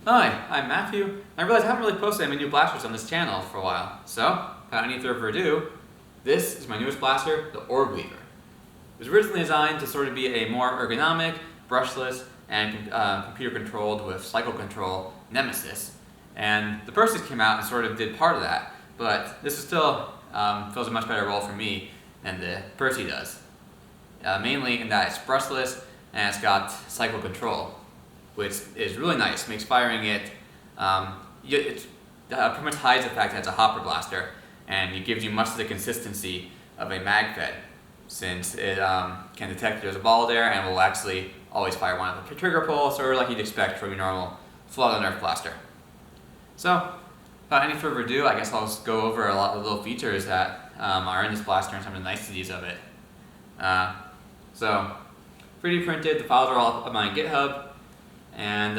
Hi, I'm Matthew. I realize I haven't really posted any new blasters on this channel for a while, so without any further ado, this is my newest blaster, the Orb Weaver. It was originally designed to sort of be a more ergonomic, brushless, and computer-controlled with cycle control nemesis, and the Percy came out and sort of did part of that, but this is still fills a much better role for me than the Percy does. Mainly in that it's brushless and it's got cycle control, which is really nice. Makes firing it, it pretty much hides the fact that it's a hopper blaster, and it gives you much of the consistency of a mag fed, since it can detect there's a ball there and will actually always fire one of the trigger pulls, or like you'd expect from your normal flood on earth blaster. So, without any further ado, I guess I'll just go over a lot of the little features that are in this blaster and some of the niceties of it. So, 3D printed, the files are all up on my GitHub. And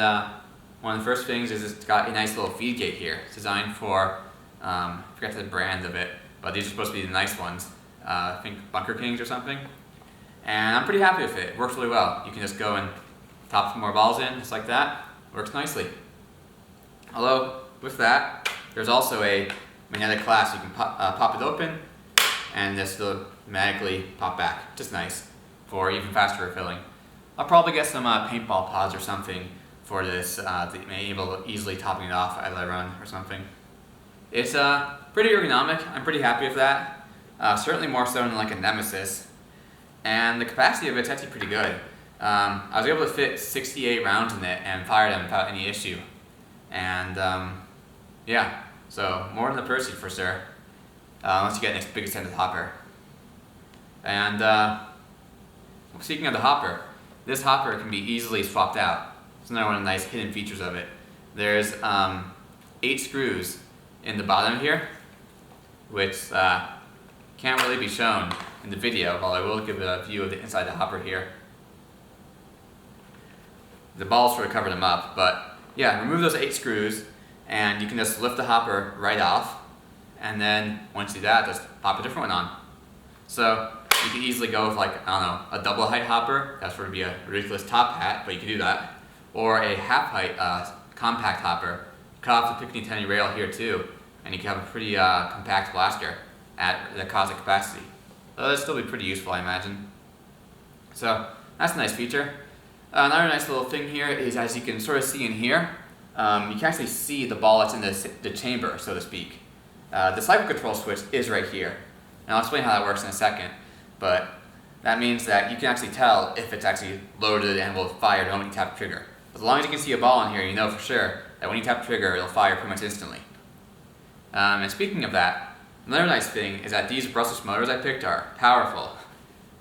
one of the first things is it's got a nice little feed gate here. It's designed for, I forget the brand of it, but these are supposed to be the nice ones. I think Bunker Kings or something. And I'm pretty happy with it. It works really well. You can just go and top some more balls in, just like that. Works nicely. Although, with that, there's also a magnetic clasp. You can pop it open, and this will magically pop back. Just nice for even faster refilling. I'll probably get some paintball pods or something for this to be able to easily topping it off as I run or something. It's pretty ergonomic. I'm pretty happy with that. Certainly more so than like a Nemesis. And the capacity of it's actually pretty good. I was able to fit 68 rounds in it and fire them without any issue. And yeah, so more than the Percy for sure. Unless you get an big extended hopper. And speaking of the hopper, this hopper can be easily swapped out. It's another one of the nice hidden features of it. There's 8 screws in the bottom here, which can't really be shown in the video, although I will give a view of the inside of the hopper here. The balls sort of cover them up, but yeah, remove those 8 screws and you can just lift the hopper right off, and then once you do that, just pop a different one on. So you can easily go with, like, I don't know, a double height hopper. That's sort of be a ridiculous top hat, but you can do that. Or a half height compact hopper. Cut off the Picatinny Tiny rail here too, and you can have a pretty compact blaster at the cosmic capacity. So that'll still be pretty useful, I imagine. So that's a nice feature. Another nice little thing here is, as you can sort of see in here, you can actually see the ball that's in the chamber, so to speak. The cycle control switch is right here. And I'll explain how that works in a second. But that means that you can actually tell if it's actually loaded and will fire the moment you tap the trigger. As long as you can see a ball in here, you know for sure that when you tap the trigger, it'll fire pretty much instantly. And speaking of that, another nice thing is that these brushless motors I picked are powerful.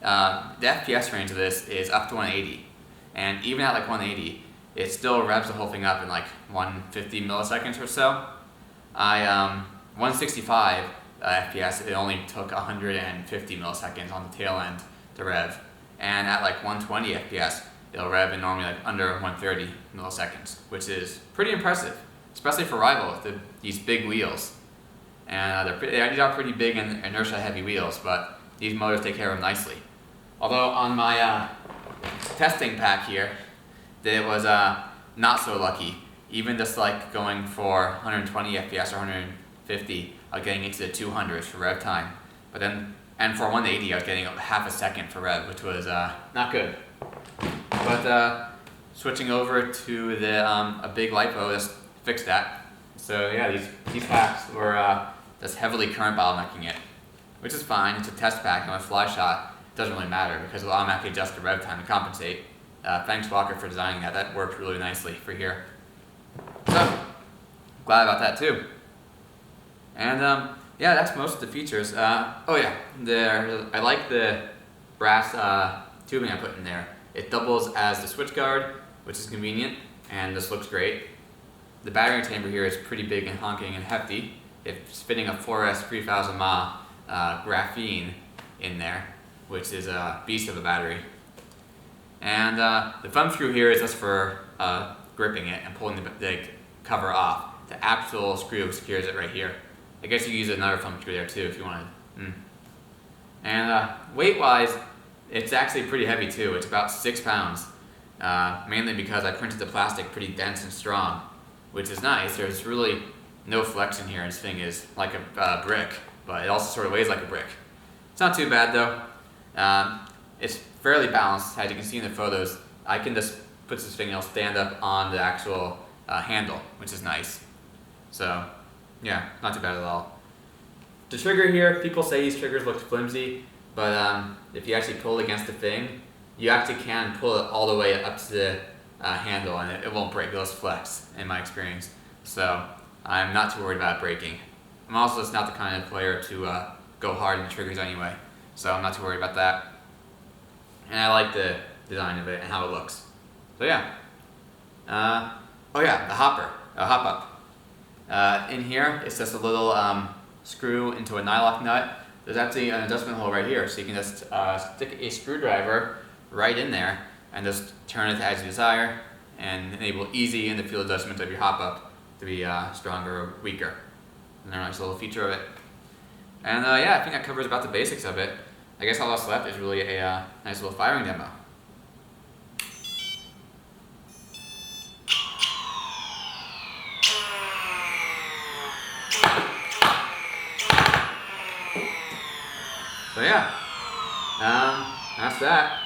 The FPS range of this is up to 180. And even at like 180, it still revs the whole thing up in like 150 milliseconds or so. 165 FPS, it only took 150 milliseconds on the tail end to rev, and at like 120 FPS it'll rev in normally like under 130 milliseconds, which is pretty impressive, especially for rival with these big wheels. And these are pretty big and inertia heavy wheels, but these motors take care of them nicely. Although on my testing pack here, it was not so lucky. Even just like going for 120 FPS or 150, I was getting into the 200s for rev time. But then, and for 180, I was getting half a second for rev, which was not good. But switching over to the a big LiPo just fixed that. So yeah, these packs were just heavily current bottlenecking it, which is fine. It's a test pack, and with fly shot, it doesn't really matter because it'll automatically adjust the rev time to compensate. Thanks Walker for designing that. That worked really nicely for here. So glad about that too. And yeah, that's most of the features. Oh yeah, I like the brass tubing I put in there. It doubles as the switch guard, which is convenient, and this looks great. The battery chamber here is pretty big and honking and hefty. It's fitting a 4S 3000 mAh graphene in there, which is a beast of a battery. And the thumb screw here is just for gripping it and pulling the cover off. The actual screw secures it right here. I guess you can use another thumb screw there too if you wanted. And weight-wise, it's actually pretty heavy too. It's about 6 pounds, mainly because I printed the plastic pretty dense and strong. which is nice. There's really no flexion here. This thing is like a brick, but it also sort of weighs like a brick. It's not too bad though. It's fairly balanced. As you can see in the photos, I can just put this thing and it'll stand up on the actual handle, which is nice. So yeah, not too bad at all. The trigger here, people say these triggers look flimsy, but if you actually pull against the thing, you actually can pull it all the way up to the handle and it won't break. It'll just flex, in my experience. So I'm not too worried about it breaking. I'm also just not the kind of player to go hard in the triggers anyway, so I'm not too worried about that. And I like the design of it and how it looks. So yeah. Oh yeah, the hopper, hop up. In here, it's just a little screw into a nylock nut. There's actually an adjustment hole right here, so you can just stick a screwdriver right in there and just turn it as you desire and enable easy in the field adjustment of your hop up to be stronger or weaker. And a nice little feature of it. And yeah, I think that covers about the basics of it. I guess all that's left is really a nice little firing demo. So yeah, that's that.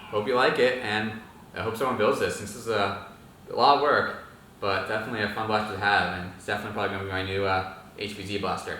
Hope you like it, and I hope someone builds this. This is a lot of work, but definitely a fun blaster to have, and it's definitely probably going to be my new HPZ blaster.